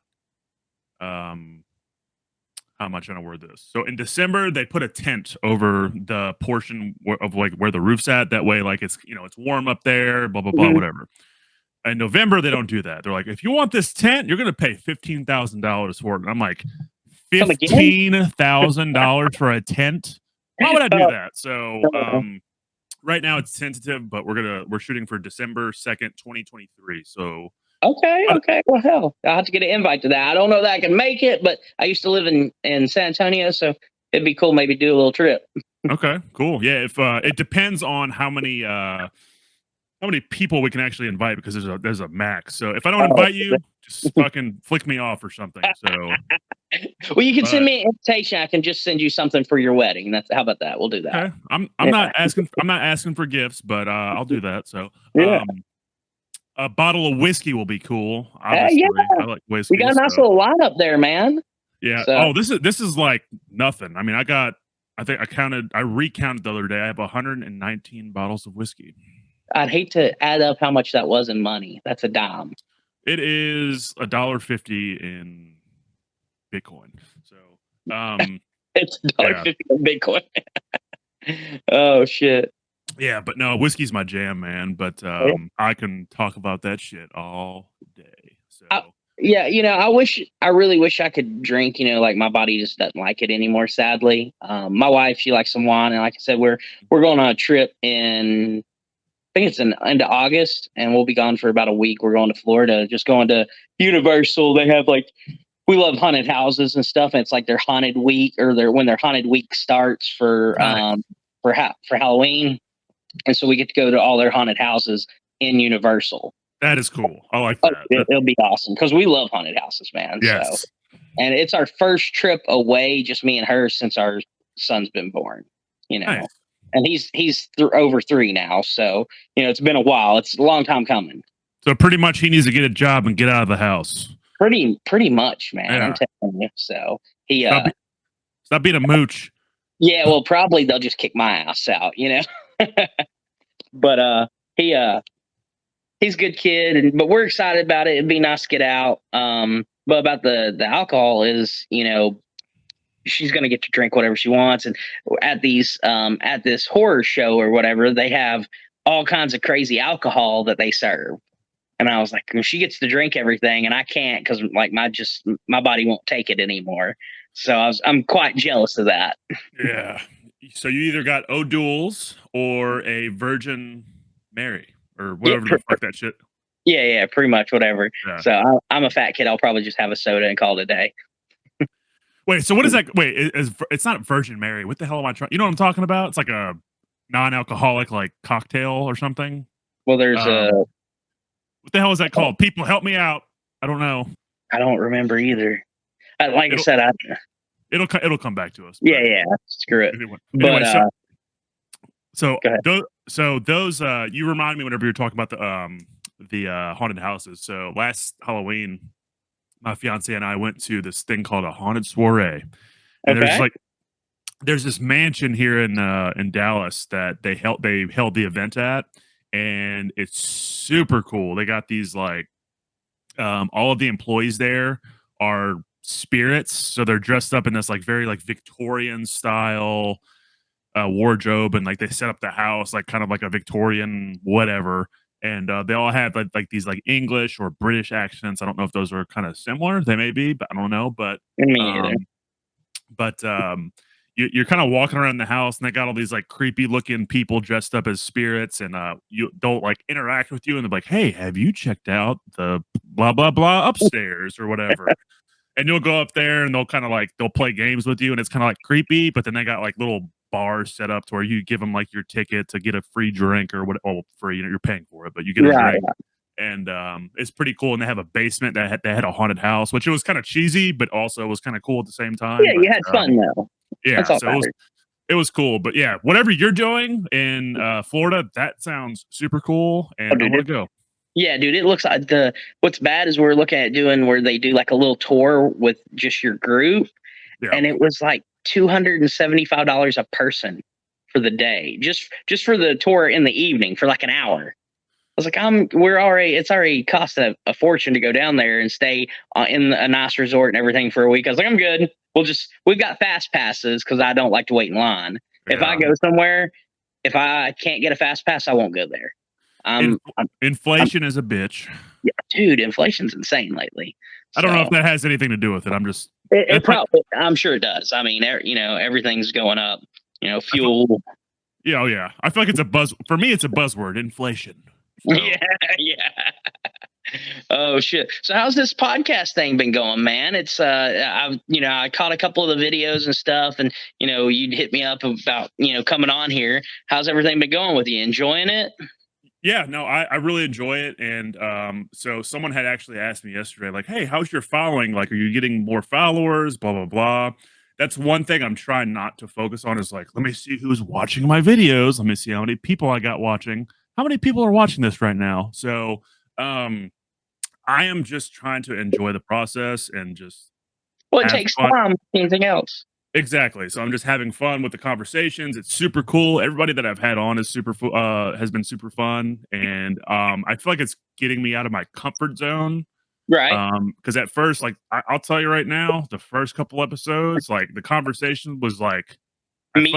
How am I trying to word this? So in December they put a tent over the portion of like where the roof's at. That way, like it's warm up there. Blah blah blah. Mhm. Whatever. In November they don't do that. They're like, if you want this tent, you're going to pay $15,000 for it. And I'm like, Come again? $15,000 for a tent? Why would I do Oh, that? So right now it's tentative, but we're shooting for December 2nd, 2023. So okay, okay. Well, hell, I'll have to get an invite to that. I don't know that I can make it, but I used to live in San Antonio, so it'd be cool maybe do a little trip. okay, cool. Yeah, if it depends on how many people we can actually invite because there's a max. So if I don't Oh. invite you, just fucking flick me off or something. So Well, you can send but me an invitation. I can just send you something for your wedding. How about that? We'll do that. okay. I'm Yeah. not asking for gifts, but I'll do that. So Yeah. a bottle of whiskey will be cool. Hey, Obviously, yeah. I like We whiskey. got a nice So little lineup there, man. yeah. So Oh, this is like nothing. I mean, I think I recounted the other day. I have 119 bottles of whiskey. I'd hate to add up how much that was in money. That's a dime. It is $1.50 in Bitcoin. So It's Yeah. $1.50 on Bitcoin. Oh shit. Yeah, but no, whiskey's my jam, man. But I can talk about that shit all day. So Yeah, I really wish I could drink, like my body just doesn't like it anymore, sadly. My wife, she likes some wine, and like I said, we're going on a trip in, I think it's in into August, and we'll be gone for about a week. We're going to Florida, just going to Universal. They have like, we love haunted houses and stuff, and it's like their haunted week, or when their haunted week starts for nice. for Halloween, and so we get to go to all their haunted houses in Universal. That is cool. I like Oh, that. it'll be awesome because we love haunted houses, man. So, Yes. and it's our first trip away, just me and her, since our son's been born. Nice. And he's over 3 now, so it's been a while. It's a long time coming. So pretty much he needs to get a job and get out of the house. Pretty much, man. Yeah. I'm telling you. So he stop being a mooch. yeah, well, probably they'll just kick my ass out, But he he's a good kid, but we're excited about it. It'd be nice to get out. But about the alcohol is, she's gonna get to drink whatever she wants, and at this horror show or whatever, they have all kinds of crazy alcohol that they serve. And I was like, well, she gets to drink everything, and I can't because like my body won't take it anymore. So I'm quite jealous of that. Yeah. So you either got O'Doul's or a Virgin Mary or whatever the fuck that shit. Yeah, pretty much whatever. Yeah. So I'm a fat kid. I'll probably just have a soda and call it a day. Wait, so what is that? Wait, it's not Virgin Mary. What the hell am I trying? You know what I'm talking about? It's like a non-alcoholic like cocktail or something. Well, there's what the hell is that called? People help me out. I don't know. I don't remember either. Like I said, it'll come back to us. Yeah. Screw it. Anyway, But so those you remind me whenever you're talking about the haunted houses. So last Halloween, my fiance and I went to this thing called a haunted soiree, and there's this mansion here in Dallas that they held the event at, and it's super cool. They got these like all of the employees there are spirits, so they're dressed up in this like very like Victorian style wardrobe, and like they set up the house like kind of like a Victorian whatever, and they all have like these like English or British accents. I don't know if those are kind of similar. They may be, but I don't know. But you're kind of walking around the house, and they got all these like creepy looking people dressed up as spirits, and they'll like interact with you, and they're like, "Hey, have you checked out the blah blah blah upstairs or whatever?" And you'll go up there, and they'll play games with you, and it's kind of like creepy. But then they got like little bars set up to where you give them like your ticket to get a free drink or what? Oh, free, you're paying for it, but you get a drink. And it's pretty cool. And they have a basement that had a haunted house, which it was kind of cheesy, but also was kind of cool at the same time. Yeah, you had fun though. Yeah, so it was cool. But yeah, whatever you're doing in Florida, that sounds super cool, and I want to go. Yeah, dude, it looks like what's bad is we're looking at doing where they do like a little tour with just your group, and it was like $275 a person for the day, just for the tour in the evening for like an hour. I was like, it's already cost a fortune to go down there and stay in a nice resort and everything for a week. I was like, I'm good. We've got fast passes because I don't like to wait in line. Yeah. If I go somewhere, if I can't get a fast pass, I won't go there. Inflation is a bitch. Yeah, dude, inflation's insane lately. I don't know if that has anything to do with it. I'm sure it does. I mean, everything's going up. Fuel. Yeah. I feel like it's a buzz for me. It's a buzzword. Inflation. So. Yeah. Oh shit. So how's this podcast thing been going, man? It's I caught a couple of the videos and stuff, and you'd hit me up about coming on here. How's everything been going with you? Enjoying it? Yeah, no, I really enjoy it. And so someone had actually asked me yesterday, like, hey, how's your following? Like, are you getting more followers? Blah, blah, blah. That's one thing I'm trying not to focus on is like, let me see who's watching my videos. Let me see how many people I got watching. How many people are watching this right now? So I am just trying to enjoy the process and just it takes fun. Anything else. Exactly. So I'm just having fun with the conversations. It's super cool. Everybody that I've had on is has been super fun. And I feel like it's getting me out of my comfort zone Right. Because at first, like I'll tell you right now, the first couple episodes, like the conversation was like Me.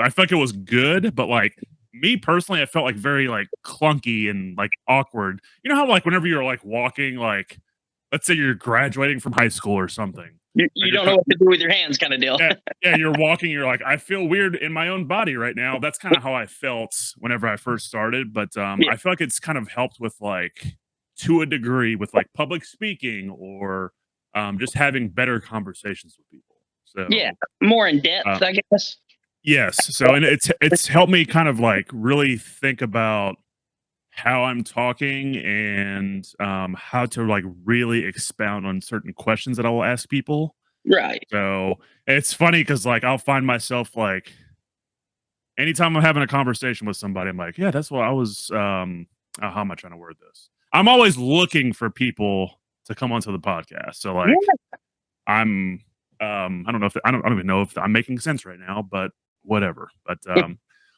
I feel like it was good, but like me personally, I felt like very like clunky and like awkward. You know how like whenever you're like walking, like let's say you're graduating from high school or something, You don't know what to do with your hands, kind of deal. yeah, yeah, you're walking, you're like, I feel weird in my own body right now. That's kind of how I felt whenever I first started. But Yeah. I feel like it's kind of helped with like to a degree with like public speaking or just having better conversations with people. Yeah. So More in depth, uh, I guess. yes, so and it's helped me kind of like really think about how I'm talking and how to like really expound on certain questions that I will ask people. Right. So it's funny because like I'll find myself like anytime I'm having a conversation with somebody, I'm like, yeah, that's what I was. How am I trying to word this? I'm always looking for people to come onto the podcast. So like Yeah. I'm, I don't know if I don't even know if I'm making sense right now, but whatever. But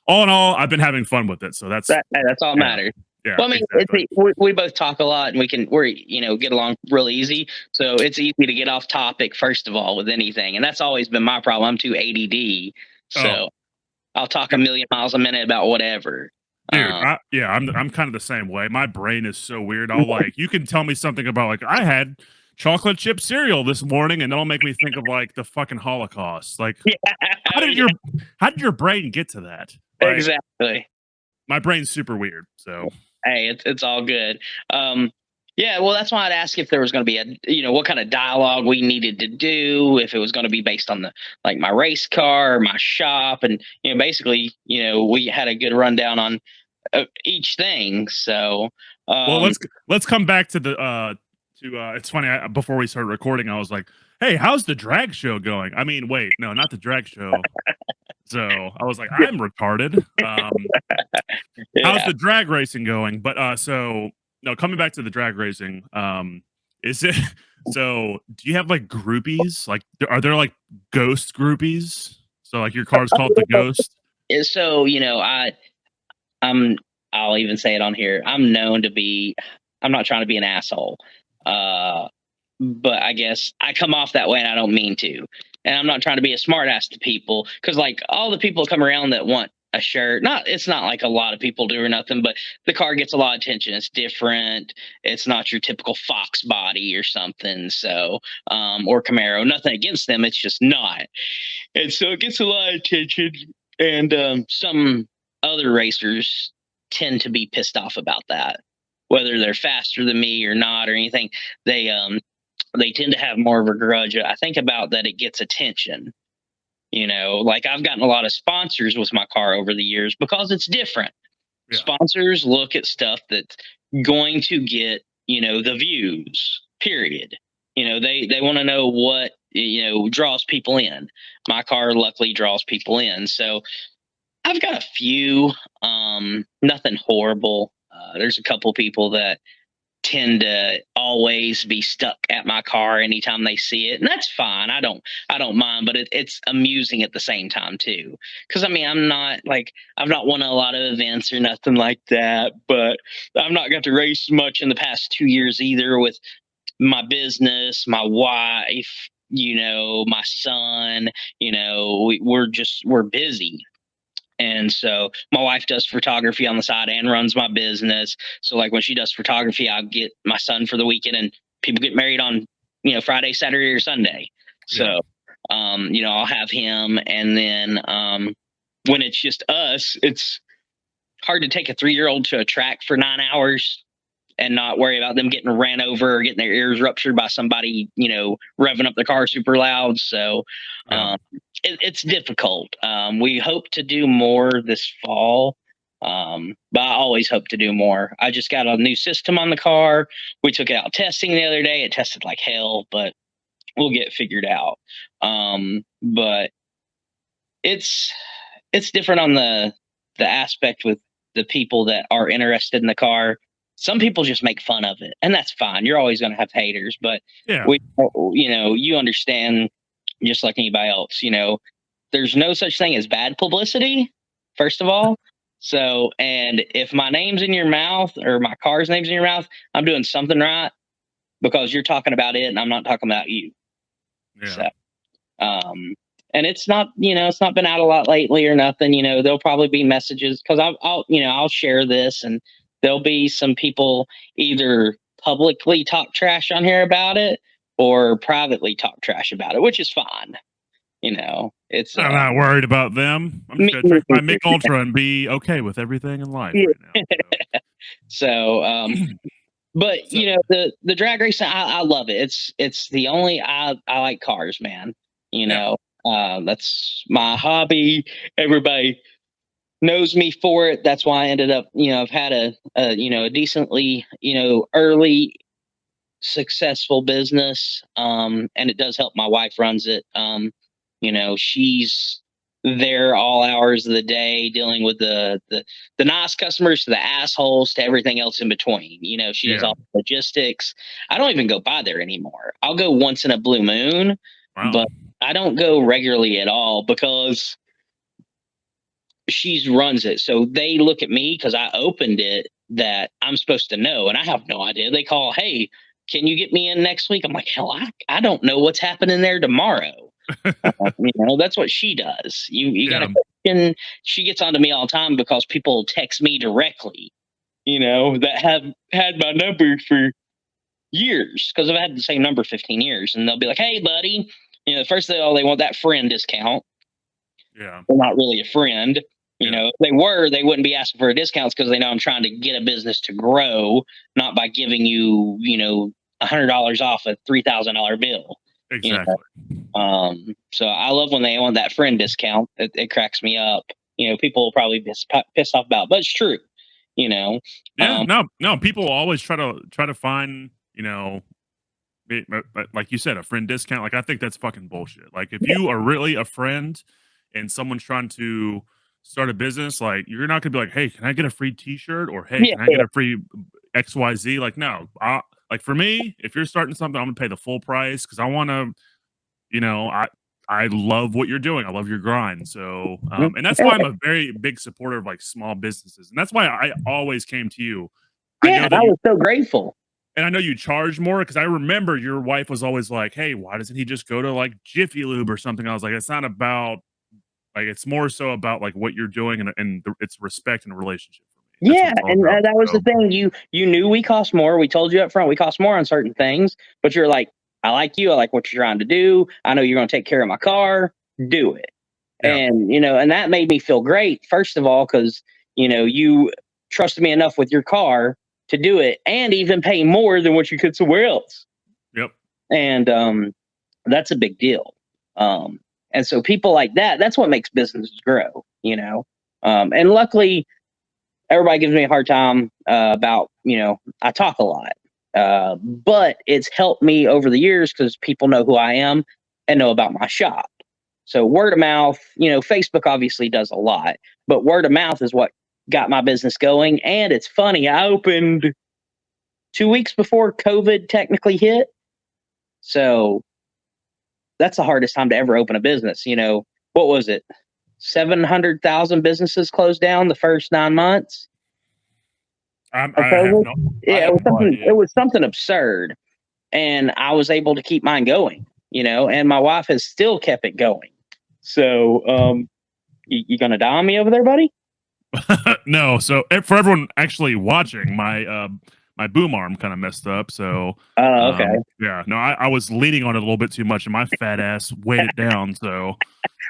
all in all, I've been having fun with it. So that's That's all yeah, matters. yeah, Well, I mean, exactly. we both talk a lot, and we're get along real easy. So it's easy to get off topic first of all with anything, and that's always been my problem. I'm too ADD, Oh, so I'll talk a million miles a minute about whatever. dude, Um, yeah, I'm kind of the same way. My brain is so weird. I'll like you can tell me something about like I had chocolate chip cereal this morning, and that'll make me think of like the fucking Holocaust. Like, yeah, how did yeah, your how did your brain get to that? Like, exactly. my brain's super weird. So Hey, it's all good. Um, yeah, well, that's why I'd ask if there was going to be what kind of dialogue we needed to do, if it was going to be based on the like my race car or my shop, and basically, we had a good rundown on each thing. So, well, um, let's come back to the it's funny before we started recording, I was like, hey, how's the drag show going? I mean, wait, no, not the drag show. So I was like, I'm retarded. How's yeah. the drag racing going? But so no, coming back to the drag racing, is it so do you have like groupies? Like are there like ghost groupies? So like your car's called the ghost? So I'm I'll even say it on here. I'm known to be. I'm not trying to be an asshole. Uh, but I guess I come off that way and I don't mean to. And I'm not trying to be a smartass to people because like all the people come around that want a shirt, it's not like a lot of people do or nothing, but the car gets a lot of attention. It's different. It's not your typical Fox body or something. So or Camaro. Nothing against them. It's just not. And so it gets a lot of attention. And some other racers tend to be pissed off about that. Whether they're faster than me or not or anything, they they tend to have more of a grudge. I think about that it gets attention. Like I've gotten a lot of sponsors with my car over the years because it's different. Yeah. Sponsors look at stuff that's going to get, the views, period. They want to know what, draws people in. My car luckily draws people in. So I've got a few, nothing horrible. There's a couple people that tend to always be stuck at my car anytime they see it, and that's fine. I don't mind, but it's amusing at the same time too, because I mean I've not won a lot of events or nothing like that, but I've not got to race much in the past 2 years either with my business, my wife, my son. We're busy. And so my wife does photography on the side and runs my business. So like when she does photography, I'll get my son for the weekend, and people get married on, Friday, Saturday, or Sunday. Yeah. So, I'll have him. And then when it's just us, it's hard to take a 3-year-old to a track for 9 hours and not worry about them getting ran over or getting their ears ruptured by somebody, revving up the car super loud. So Yeah. it's difficult. We hope to do more this fall, but I always hope to do more. I just got a new system on the car. We took it out testing the other day. It tested like hell, but we'll get it figured out. But it's different on the aspect with the people that are interested in the car. Some people just make fun of it, and that's fine. You're always going to have haters, but Yeah. you understand just like anybody else. There's no such thing as bad publicity, first of all. So, and if my name's in your mouth or my car's name's in your mouth, I'm doing something right. because you're talking about it and I'm not talking about you. Yeah. So, and it's not, it's not been out a lot lately or nothing. There'll probably be messages because I'll share this, and there'll be some people either publicly talk trash on here about it or privately talk trash about it, which is fine. It's I'm not worried about them. I'm just gonna drink my Mick Ultra and be okay with everything in life right now. So, but the drag racing, I love it. It's the only I like cars, man. That's my hobby. Everybody knows me for it. That's why I ended up, I've had a decently, early successful business. And it does help. My wife runs it. She's there all hours of the day dealing with the nice customers to the assholes to everything else in between. She does all the logistics. I don't even go by there anymore. I'll go once in a blue moon, but I don't go regularly at all because she runs it. So they look at me because I opened it that I'm supposed to know, and I have no idea. They call, hey, can you get me in next week? I'm like, hell, I don't know what's happening there tomorrow. That's what she does. You got to question. She gets onto me all the time because people text me directly, that have had my number for years because I've had the same number 15 years, and they'll be like, hey, buddy, first of all, they want that friend discount. Yeah. They're not really a friend. If they were, they wouldn't be asking for a discount because they know I'm trying to get a business to grow, not by giving you, $100 off a $3,000 bill. Exactly. So I love when they want that friend discount. It cracks me up. People will probably be pissed off about, but it's true. Yeah. No. People always try to find, like you said, a friend discount. Like I think that's fucking bullshit. Like if you are really a friend and someone's trying to start a business, like you're not gonna be like, hey, can I get a free T-shirt, or hey, can I get a free XYZ? Like no, like for me, if you're starting something, I'm gonna pay the full price because I want to, I love what you're doing. I love your grind. So, and that's why I'm a very big supporter of like small businesses, and that's why I always came to you. Yeah, I was so grateful. And I know you charge more because I remember your wife was always like, hey, why doesn't he just go to like Jiffy Lube or something? I was like, it's not about, like, it's more so about like what you're doing and it's respect and a relationship for me. Yeah, and that was the thing. You knew we cost more. We told you up front we cost more on certain things, but you're like, I like you. I like what you're trying to do. I know you're going to take care of my car. Do it. Yeah. And and that made me feel great. First of all, because you trusted me enough with your car to do it, and even pay more than what you could somewhere else. Yep. And that's a big deal. And so people like that's what makes businesses grow. And luckily, everybody gives me a hard time about, I talk a lot, but it's helped me over the years because people know who I am and know about my shop. So word of mouth, Facebook obviously does a lot, but word of mouth is what got my business going. And it's funny, I opened 2 weeks before COVID technically hit. So that's the hardest time to ever open a business. What was it? 700,000 businesses closed down the first 9 months. It was something absurd, and I was able to keep mine going. And my wife has still kept it going. So, you gonna die on me over there, buddy? No. So for everyone actually watching, my boom arm kind of messed up. So, okay. Yeah, no, I was leaning on it a little bit too much, and my fat ass weighed it down. So,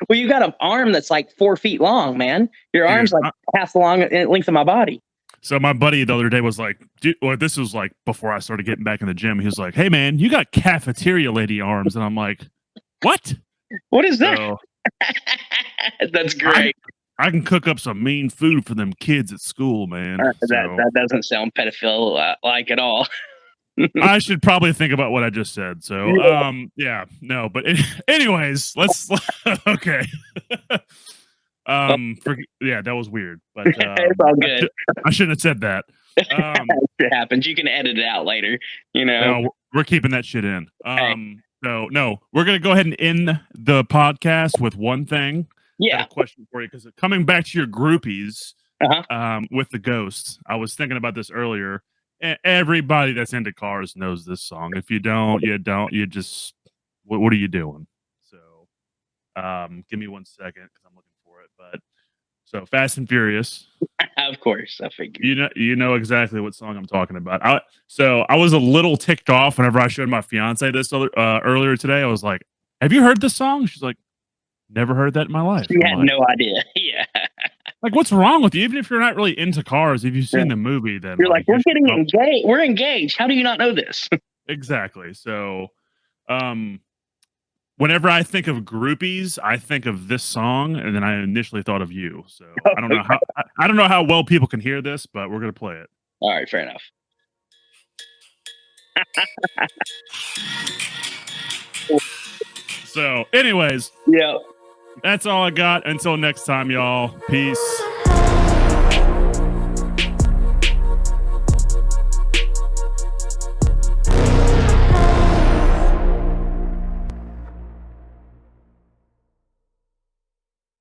well, you got an arm that's like 4 feet long, man. Your arm's like half the length of my body. So my buddy the other day was like, this was like before I started getting back in the gym. He was like, hey man, you got cafeteria lady arms. And I'm like, what? What is that? So, that's great. I can cook up some mean food for them kids at school, man. That doesn't sound pedophile like at all. I should probably think about what I just said. So, no, but anyways, let's okay. That was weird, but it's all good. I shouldn't have said that. It happens. You can edit it out later. No, we're keeping that shit in. No, we're gonna go ahead and end the podcast with one thing. Yeah, I have a question for you because coming back to your groupies, with the ghosts, I was thinking about this earlier, everybody that's into cars knows this song. If you don't, you don't. You just what are you doing? So, give me 1 second because I'm looking for it. But so Fast and Furious. Of course, I figured. You know exactly what song I'm talking about. I was a little ticked off whenever I showed my fiance this earlier today. I was like, "Have you heard this song?" She's like, "Never heard that in my life." You I'm had like, no idea. Yeah. like, what's wrong with you? Even if you're not really into cars, if you've seen the movie, then You're like, you we're should getting engaged. We're engaged. How do you not know this? exactly. So, whenever I think of groupies, I think of this song, and then I initially thought of you. So I don't know how well people can hear this, but we're gonna play it. All right, fair enough. So, anyways, Yeah. that's all I got. Until next time, y'all. Peace.